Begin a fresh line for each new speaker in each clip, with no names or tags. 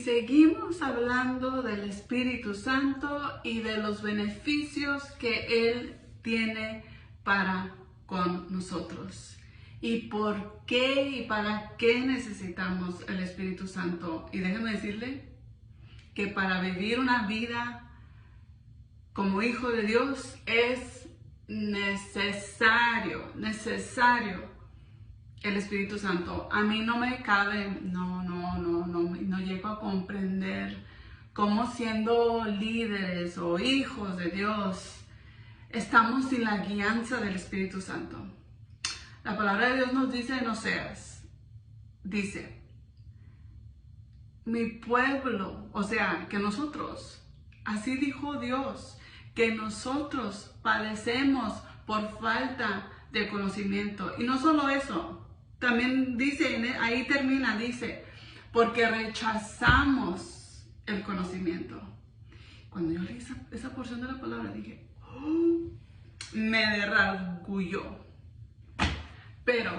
Seguimos hablando del Espíritu Santo y de los beneficios que Él tiene para con nosotros. Y por qué y para qué necesitamos el Espíritu Santo. Y déjeme decirle que para vivir una vida como hijo de Dios es necesario el Espíritu Santo. A mí no me cabe, no llego a comprender cómo siendo líderes o hijos de Dios estamos sin la guianza del Espíritu Santo. La palabra de Dios nos dice en Oseas, dice, mi pueblo, o sea, que nosotros, así dijo Dios, que nosotros padecemos por falta de conocimiento. Y no solo eso, también dice, ahí termina, dice, porque rechazamos el conocimiento. Cuando yo leí esa porción de la palabra dije, oh, me derragülló. Pero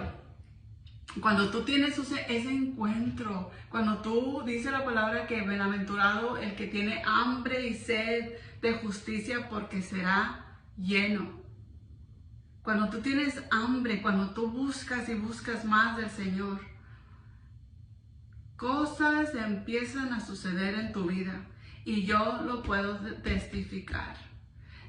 cuando tú tienes ese encuentro, cuando tú dice la palabra que bienaventurado el que tiene hambre y sed de justicia porque será lleno. Cuando tú tienes hambre, cuando tú buscas y buscas más del Señor, cosas empiezan a suceder en tu vida y yo lo puedo testificar.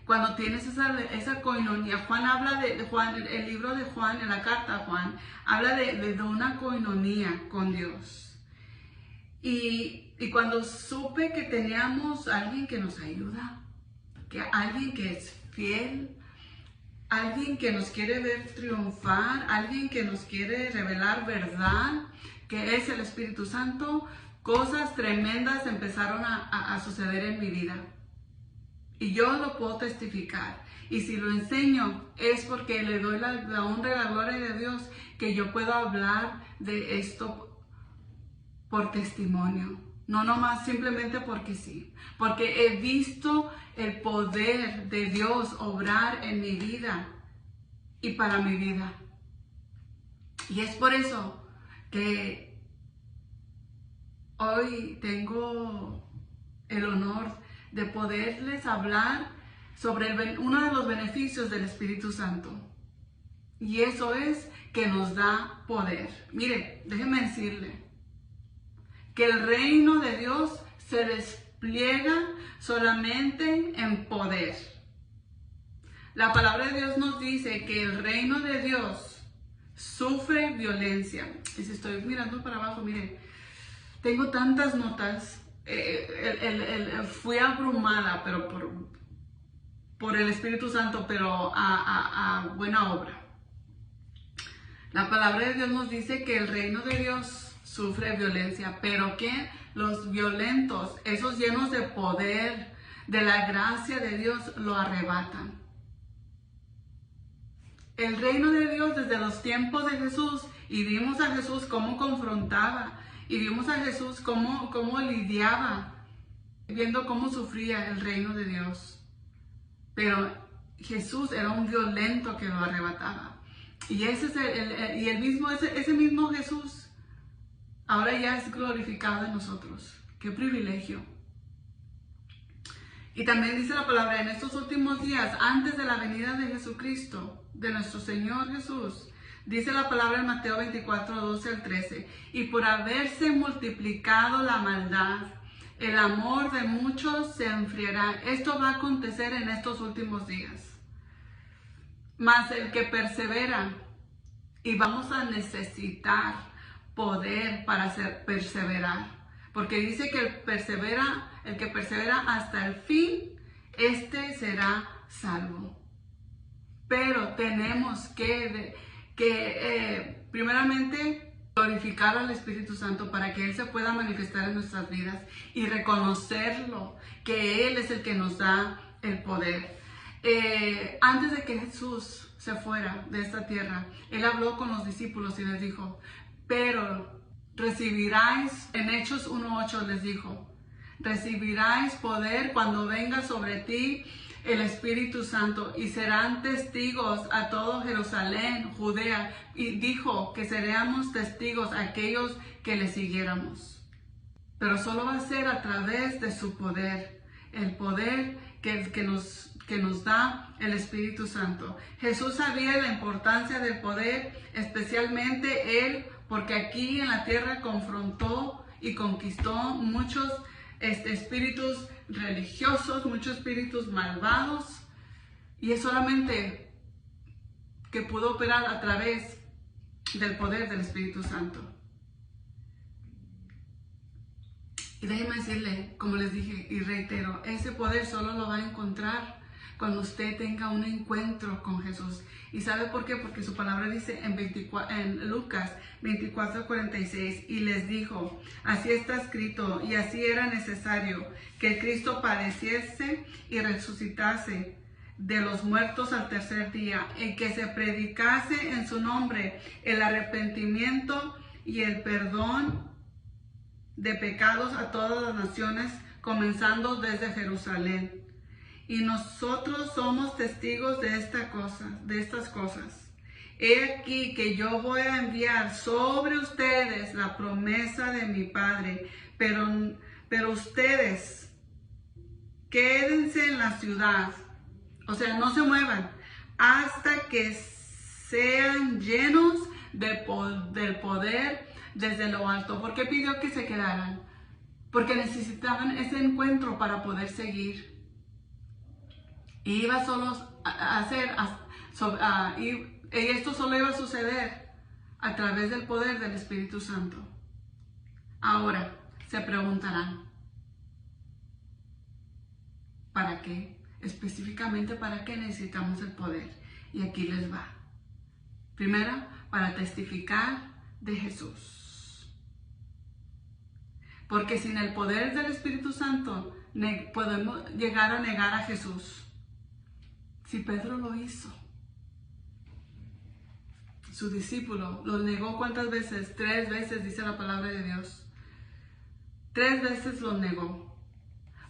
Cuando tienes esa coinonía, Juan habla de Juan, el libro de Juan, en la carta a Juan, habla de una coinonía con Dios. Y cuando supe que teníamos alguien que nos ayuda, que alguien que es fiel, alguien que nos quiere ver triunfar, alguien que nos quiere revelar verdad, que es el Espíritu Santo, cosas tremendas empezaron a suceder en mi vida. Y yo lo puedo testificar. Y si lo enseño es porque le doy la honra y la gloria de Dios, que yo puedo hablar de esto por testimonio. No nomás simplemente porque sí. Porque he visto el poder de Dios obrar en mi vida y para mi vida. Y es por eso que hoy tengo el honor de poderles hablar sobre uno de los beneficios del Espíritu Santo. Y eso es que nos da poder. Mire, déjenme decirle que el reino de Dios se despliega solamente en poder. La palabra de Dios nos dice que el reino de Dios sufre violencia. Y si estoy mirando para abajo, mire, tengo tantas notas. Fui abrumada, pero por el Espíritu Santo, pero a buena obra. La palabra de Dios nos dice que el reino de Dios sufre violencia, pero que los violentos, esos llenos de poder, de la gracia de Dios, lo arrebatan. El reino de Dios desde los tiempos de Jesús, y vimos a Jesús cómo confrontaba, y vimos a Jesús cómo lidiaba, viendo cómo sufría el reino de Dios. Pero Jesús era un violento que lo arrebataba. Y ese mismo Jesús ahora ya es glorificado en nosotros. ¡Qué privilegio! Y también dice la palabra, en estos últimos días, antes de la venida de Jesucristo, de nuestro Señor Jesús, dice la palabra en Mateo 24, 12 al 13, y por haberse multiplicado la maldad, el amor de muchos se enfriará. Esto va a acontecer en estos últimos días. Mas el que persevera, y vamos a necesitar poder para perseverar, porque dice que el que persevera hasta el fin, este será salvo. Pero tenemos que primeramente glorificar al Espíritu Santo para que Él se pueda manifestar en nuestras vidas y reconocerlo, que Él es el que nos da el poder. Antes de que Jesús se fuera de esta tierra, Él habló con los discípulos y les dijo, pero recibiráis, en Hechos 1:8 les dijo, recibiráis poder cuando venga sobre ti el Espíritu Santo y serán testigos a todo Jerusalén, Judea, y dijo que seríamos testigos a aquellos que le siguiéramos. pero solo va a ser a través de su poder, el poder que nos da el Espíritu Santo. Jesús sabía la importancia del poder, especialmente Él, porque aquí en la tierra confrontó y conquistó muchos espíritus religiosos, muchos espíritus malvados, y es solamente que pudo operar a través del poder del Espíritu Santo. Y déjenme decirle, como les dije y reitero, ese poder solo lo va a encontrar cuando usted tenga un encuentro con Jesús. ¿Y sabe por qué? Porque su palabra dice en Lucas 24:46, y les dijo, así está escrito, y así era necesario que Cristo padeciese y resucitase de los muertos al tercer día, y que se predicase en su nombre el arrepentimiento y el perdón de pecados a todas las naciones, comenzando desde Jerusalén. Y nosotros somos testigos de estas cosas. He aquí que yo voy a enviar sobre ustedes la promesa de mi Padre, pero ustedes quédense en la ciudad, o sea, no se muevan, hasta que sean llenos del poder desde lo alto. ¿Por qué pidió que se quedaran? Porque necesitaban ese encuentro para poder seguir. Y iba solo y esto solo iba a suceder a través del poder del Espíritu Santo. Ahora, se preguntarán, ¿para qué? Específicamente, ¿para qué necesitamos el poder? Y aquí les va. Primero, para testificar de Jesús. Porque sin el poder del Espíritu Santo podemos llegar a negar a Jesús. Si Pedro lo hizo, su discípulo lo negó, ¿cuántas veces? 3 veces, dice la palabra de Dios. 3 veces lo negó.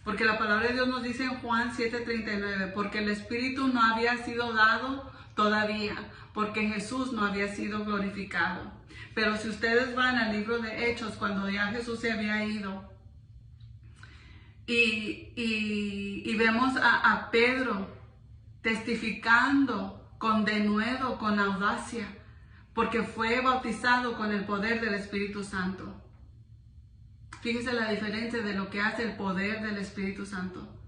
Porque la palabra de Dios nos dice en Juan 7:39, porque el Espíritu no había sido dado todavía, porque Jesús no había sido glorificado. Pero si ustedes van al libro de Hechos, cuando ya Jesús se había ido, y vemos a Pedro testificando con denuedo, con audacia, porque fue bautizado con el poder del Espíritu Santo. Fíjese la diferencia de lo que hace el poder del Espíritu Santo.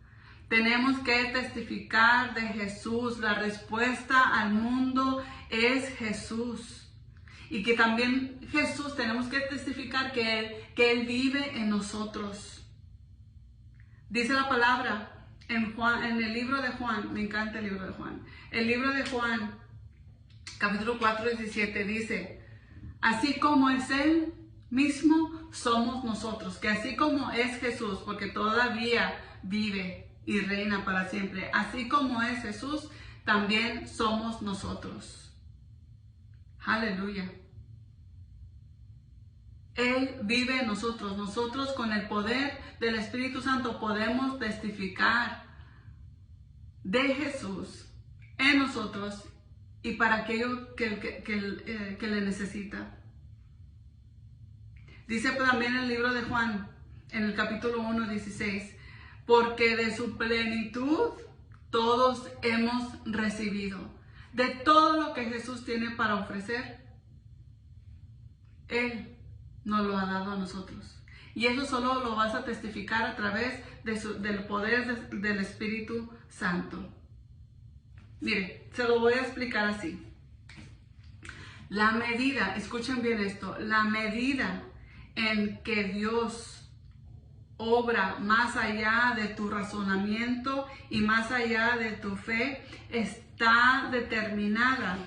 Tenemos que testificar de Jesús. La respuesta al mundo es Jesús. Y que también Jesús, tenemos que testificar que Él vive en nosotros. Dice la palabra en el libro de Juan, me encanta el libro de Juan. El libro de Juan, capítulo 4:17, dice, así como es Él mismo, somos nosotros. Que así como es Jesús, porque todavía vive y reina para siempre, así como es Jesús, también somos nosotros. Aleluya. Él vive en nosotros. Nosotros con el poder del Espíritu Santo podemos testificar de Jesús en nosotros y para aquello que le necesita. Dice también en el libro de Juan, en el capítulo 1:16, porque de su plenitud todos hemos recibido. De todo lo que Jesús tiene para ofrecer, Él nos lo ha dado a nosotros. Y eso solo lo vas a testificar a través del poder del Espíritu Santo. Mire, se lo voy a explicar así. La medida, escuchen bien esto, la medida en que Dios obra más allá de tu razonamiento y más allá de tu fe está determinada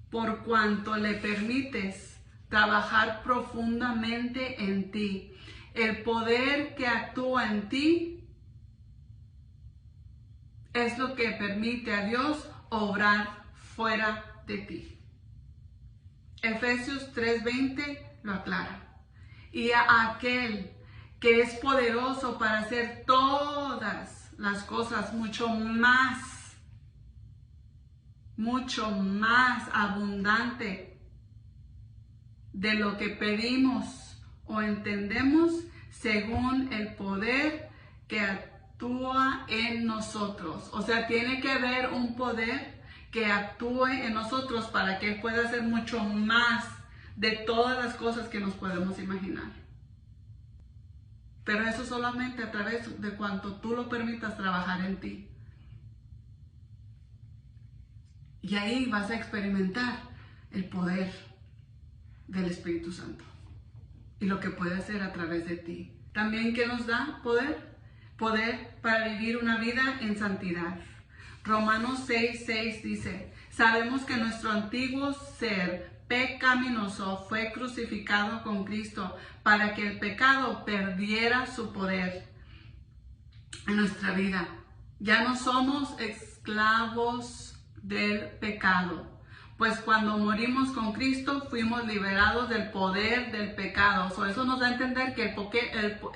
por cuanto le permites trabajar profundamente en ti. El poder que actúa en ti es lo que permite a Dios obrar fuera de ti. Efesios 3:20 lo aclara. Y a aquel que es poderoso para hacer todas las cosas mucho más abundante de lo que pedimos o entendemos según el poder que actúa en nosotros. O sea, tiene que haber un poder que actúe en nosotros para que Él pueda hacer mucho más de todas las cosas que nos podemos imaginar. Pero eso solamente a través de cuanto tú lo permitas trabajar en ti. Y ahí vas a experimentar el poder del Espíritu Santo y lo que puede hacer a través de ti. También, ¿qué nos da poder? Poder para vivir una vida en santidad. Romanos 6:6 dice, sabemos que nuestro antiguo ser pecaminoso fue crucificado con Cristo para que el pecado perdiera su poder en nuestra vida. Ya no somos esclavos del pecado, pues cuando morimos con Cristo fuimos liberados del poder del pecado. Eso nos da a entender que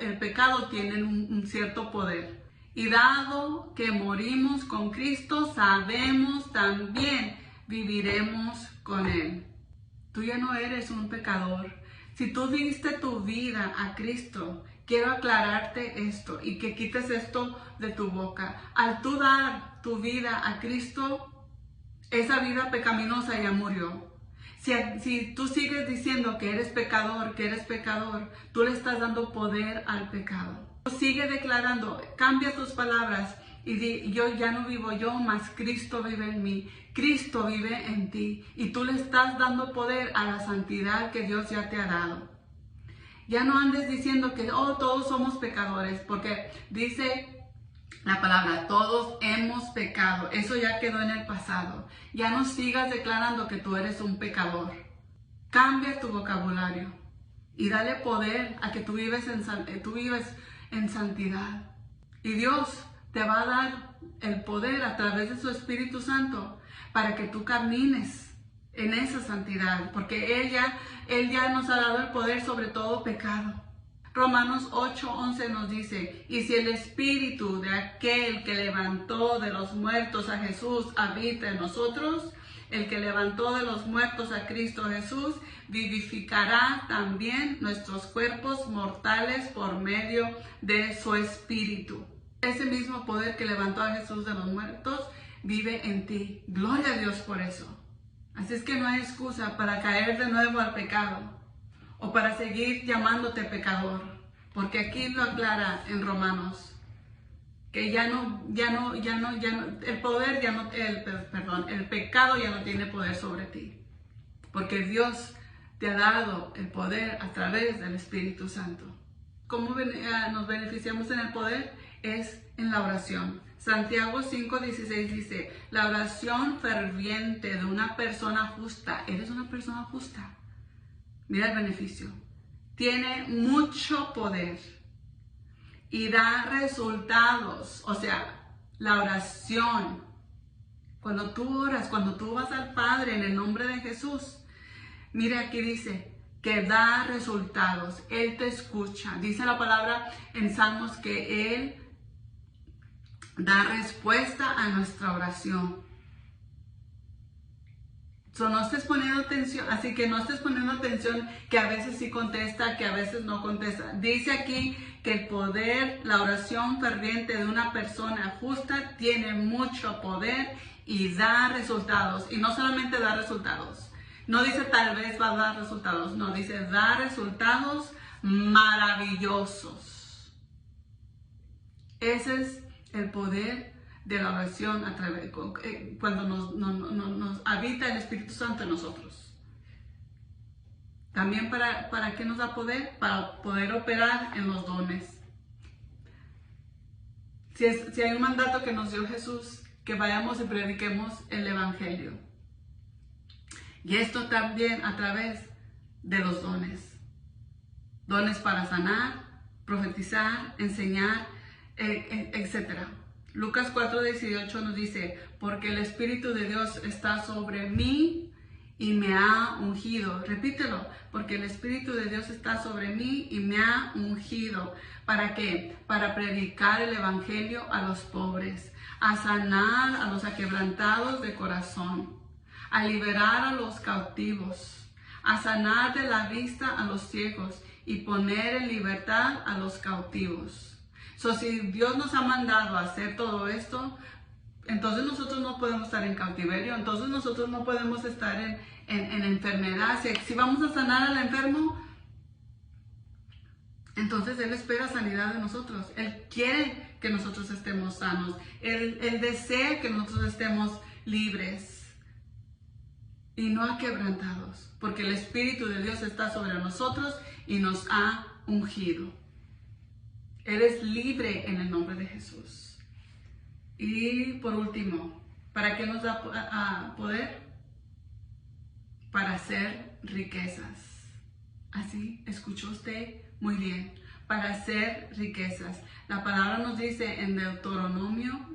el pecado tiene un cierto poder. Y dado que morimos con Cristo, sabemos también viviremos con Él. Tú ya no eres un pecador. Si tú diste tu vida a Cristo, quiero aclararte esto y que quites esto de tu boca. Al tú dar tu vida a Cristo, esa vida pecaminosa ya murió. Si tú sigues diciendo que eres pecador, tú le estás dando poder al pecado. Sigue declarando, cambia tus palabras y di, yo ya no vivo yo, mas Cristo vive en mí. Cristo vive en ti y tú le estás dando poder a la santidad que Dios ya te ha dado. Ya no andes diciendo que todos somos pecadores, porque dice la palabra, todos hemos pecado. Eso ya quedó en el pasado. Ya no sigas declarando que tú eres un pecador. Cambia tu vocabulario y dale poder a que tú vives en santidad. Y Dios te va a dar el poder a través de su Espíritu Santo para que tú camines en esa santidad, porque Él ya nos ha dado el poder sobre todo pecado. Romanos 8:11 nos dice, y si el Espíritu de aquel que levantó de los muertos a Jesús habita en nosotros, el que levantó de los muertos a Cristo Jesús, vivificará también nuestros cuerpos mortales por medio de su Espíritu. Ese mismo poder que levantó a Jesús de los muertos vive en ti. Gloria a Dios por eso. Así es que no hay excusa para caer de nuevo al pecado o para seguir llamándote pecador, porque aquí lo aclara en Romanos, que el pecado ya no tiene poder sobre ti, porque Dios te ha dado el poder a través del Espíritu Santo. ¿Cómo nos beneficiamos en el poder? Es en la oración. Santiago 5:16 dice, la oración ferviente de una persona justa, ¿eres una persona justa? Mira el beneficio. Tiene mucho poder y da resultados. O sea, la oración, cuando tú oras, cuando tú vas al Padre en el nombre de Jesús, mira aquí dice que da resultados. Él te escucha. Dice la palabra en Salmos que Él da respuesta a nuestra oración. No estés poniendo atención, así que no estés poniendo atención que a veces sí contesta, que a veces no contesta. Dice aquí que el poder, la oración ferviente de una persona justa tiene mucho poder y da resultados. Y no solamente da resultados, no dice tal vez va a dar resultados, no, dice da resultados maravillosos. Ese es el poder de la oración cuando nos habita el Espíritu Santo en nosotros. También ¿para qué nos da poder? Para poder operar en los dones. Si hay un mandato que nos dio Jesús, que vayamos y prediquemos el Evangelio. Y esto también a través de los dones. Dones para sanar, profetizar, enseñar, etc. Lucas 4:18 nos dice, porque el Espíritu de Dios está sobre mí y me ha ungido. Repítelo, porque el Espíritu de Dios está sobre mí y me ha ungido. ¿Para qué? Para predicar el Evangelio a los pobres, a sanar a los aquebrantados de corazón, a liberar a los cautivos, a sanar de la vista a los ciegos y poner en libertad a los cautivos. Si Dios nos ha mandado a hacer todo esto, entonces nosotros no podemos estar en cautiverio, entonces nosotros no podemos estar en enfermedad. Si vamos a sanar al enfermo, entonces Él espera sanidad de nosotros. Él quiere que nosotros estemos sanos. Él desea que nosotros estemos libres y no aquebrantados, porque el Espíritu de Dios está sobre nosotros y nos ha ungido. Eres libre en el nombre de Jesús. Y por último, ¿para qué nos da poder? Para hacer riquezas. Así, escuchó usted muy bien. Para hacer riquezas. La palabra nos dice en Deuteronomio,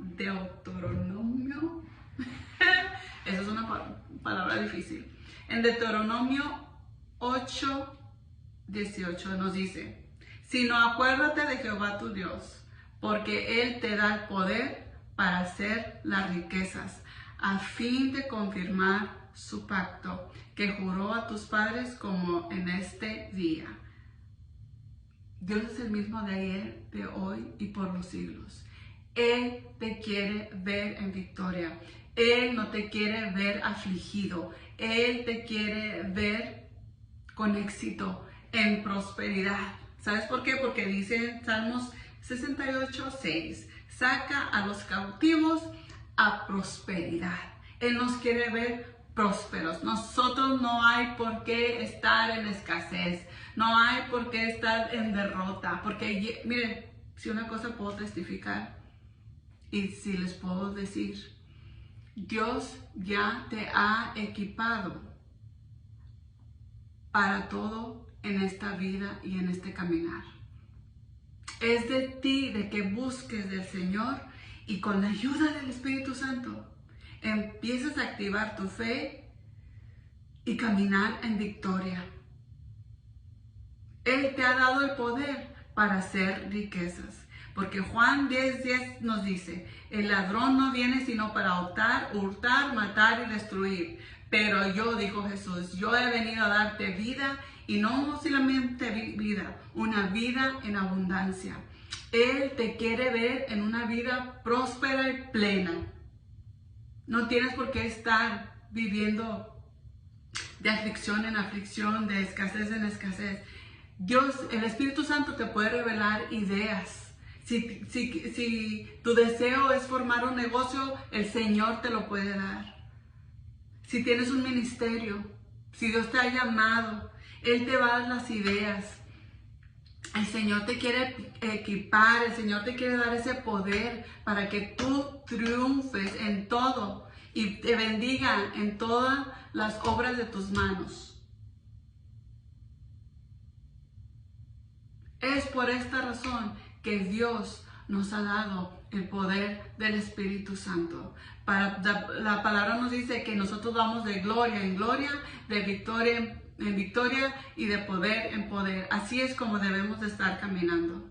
esa es una palabra difícil. En Deuteronomio 8:18 nos dice: sino acuérdate de Jehová tu Dios, porque Él te da el poder para hacer las riquezas, a fin de confirmar su pacto que juró a tus padres como en este día. Dios es el mismo de ayer, de hoy y por los siglos. Él te quiere ver en victoria. Él no te quiere ver afligido. Él te quiere ver con éxito, en prosperidad. ¿Sabes por qué? Porque dice en Salmos 68:6, saca a los cautivos a prosperidad. Él nos quiere ver prósperos. Nosotros no hay por qué estar en escasez. No hay por qué estar en derrota. Porque, miren, si una cosa puedo testificar y si les puedo decir, Dios ya te ha equipado para todo en esta vida y en este caminar. Es de ti, de que busques del Señor y con la ayuda del Espíritu Santo empiezas a activar tu fe y caminar en victoria. Él te ha dado el poder para hacer riquezas. Porque Juan 10:10 nos dice, el ladrón no viene sino para hurtar, matar y destruir. Pero yo, dijo Jesús, yo he venido a darte vida y no solamente vida, una vida en abundancia. Él te quiere ver en una vida próspera y plena. No tienes por qué estar viviendo de aflicción en aflicción, de escasez en escasez. Dios, el Espíritu Santo te puede revelar ideas. Si tu deseo es formar un negocio, el Señor te lo puede dar. Si tienes un ministerio, si Dios te ha llamado, Él te va a dar las ideas. El Señor te quiere equipar, el Señor te quiere dar ese poder para que tú triunfes en todo y te bendiga en todas las obras de tus manos. Es por esta razón que Dios nos ha dado el poder del Espíritu Santo. La palabra nos dice que nosotros vamos de gloria en gloria, de victoria en victoria y de poder en poder. Así es como debemos de estar caminando.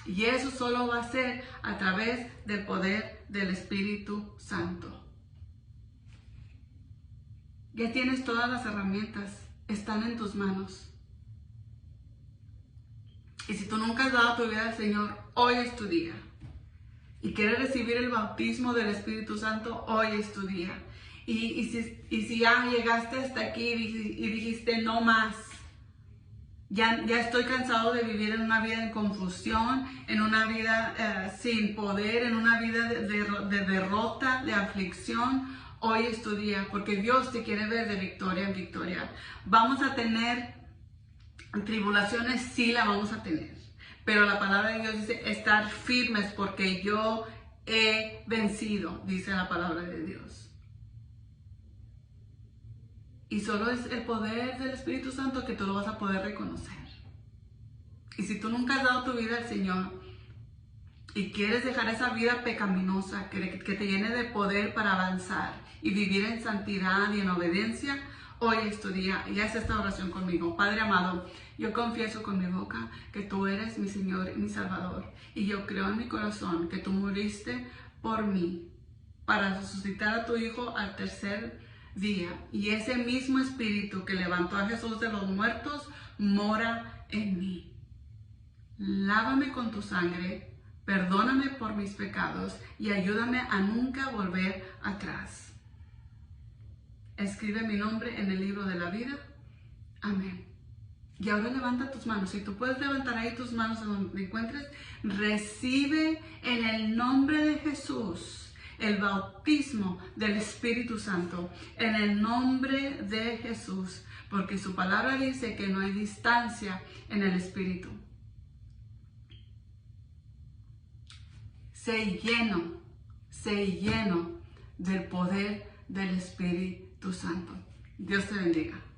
Y eso solo va a ser a través del poder del Espíritu Santo. Ya tienes todas las herramientas, están en tus manos. Y si tú nunca has dado tu vida al Señor, hoy es tu día. Y quieres recibir el bautismo del Espíritu Santo, hoy es tu día. Y si ya llegaste hasta aquí y dijiste no más, ya estoy cansado de vivir en una vida en confusión, en una vida sin poder, en una vida de derrota, de aflicción, hoy es tu día, porque Dios te quiere ver de victoria en victoria. Vamos a tener tribulaciones, sí la vamos a tener, pero la palabra de Dios dice estar firmes porque yo he vencido, dice la palabra de Dios. Y solo es el poder del Espíritu Santo que tú lo vas a poder reconocer. Y si tú nunca has dado tu vida al Señor y quieres dejar esa vida pecaminosa que te llene de poder para avanzar y vivir en santidad y en obediencia, hoy es tu día y haz esta oración conmigo. Padre amado, yo confieso con mi boca que tú eres mi Señor y mi Salvador. Y yo creo en mi corazón que tú muriste por mí para resucitar a tu Hijo al tercer día. Y ese mismo Espíritu que levantó a Jesús de los muertos mora en mí. Lávame con tu sangre, perdóname por mis pecados y ayúdame a nunca volver atrás. Escribe mi nombre en el libro de la vida. Amén. Y ahora levanta tus manos. Si tú puedes levantar ahí tus manos en donde te encuentres, recibe en el nombre de Jesús el bautismo del Espíritu Santo. En el nombre de Jesús. Porque su palabra dice que no hay distancia en el Espíritu. Sé lleno del poder del Espíritu Santo. Dios te bendiga.